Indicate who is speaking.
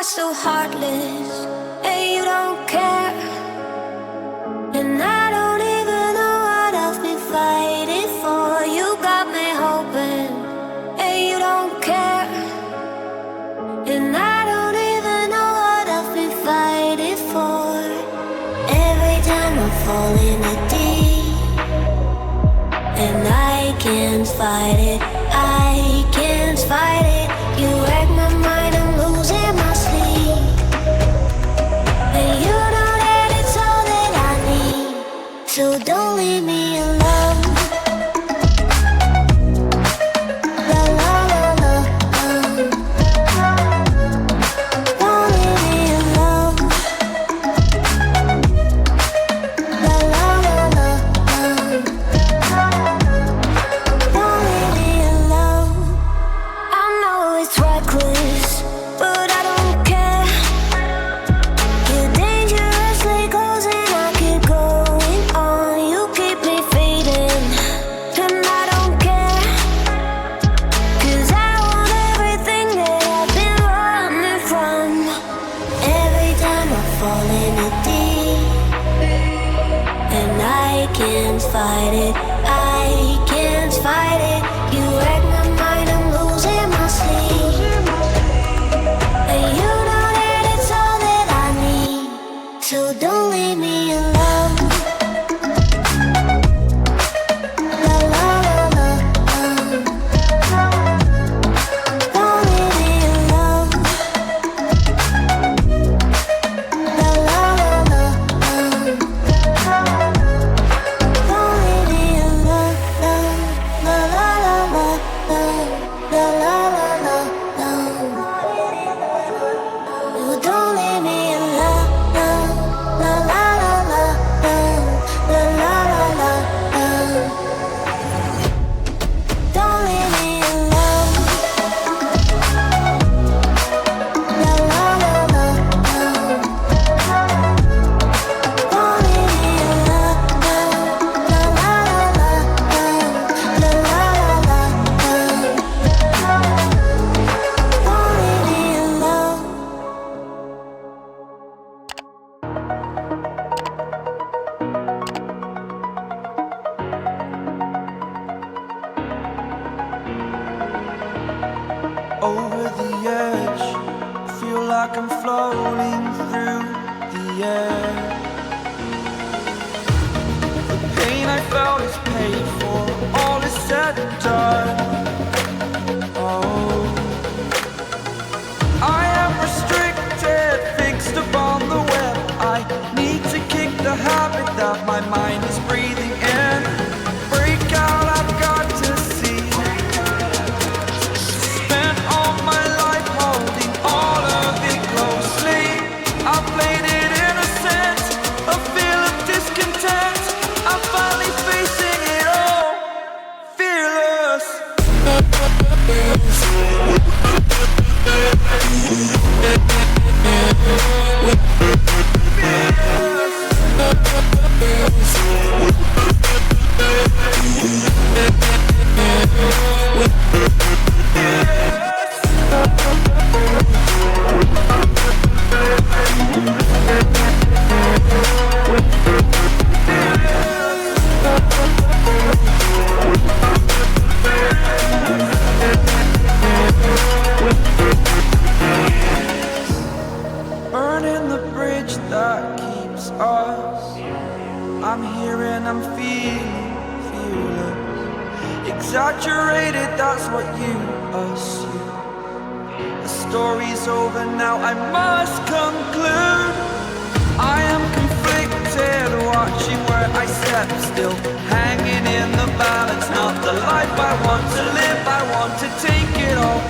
Speaker 1: so heartless, and you don't care. And I don't even know what I've been fighting for. You got me hoping, and you don't care. And I don't even know what I've been fighting for. Every time I fall in the deep, and I can't fight it, I can't fight it. You wreck my mind, I'm losing my sleep. And you know that it's all that I need, so don't leave me alone. La la la la, don't leave me alone. La la la la, don't leave me alone. I know it's reckless, but I don't care. You're dangerously close and I keep going on. You keep me fading, and I don't care. 'Cause I want everything that I've been running from. Every time I fall in the deep, and I can't fight it, I can't fight it. You wreck my mind, I'm losing my sleep. And you know that it's all that I need, so don't leave me alone. La la la la, don't leave me alone. La la la la, don't leave me alone. La la la la, la la la la, you don't leave me alone. La la la la, la la la la, don't leave me alone. La la la la, don't leave me alone. La la la la, la la la la, don't leave me alone.
Speaker 2: Over the edge, feel like I'm floating through the air. The pain I felt is paid for, all is said and done. Oh, I am restricted, fixed upon the web. I need to kick the habit that my mind is breathing in. Break out, I've got to see. Spent all my life holding all of it closely. I played it innocent, a feel of discontent. I'm finally facing it all, fearless. Burning the bridge that keeps us. I'm here and I'm feeling fearless. Exaggerated, that's what you assume. The story's over now, I must conclude. I am conflicted, watching where I step still, hanging in the balance. Not the life I want to live, I want to take it all.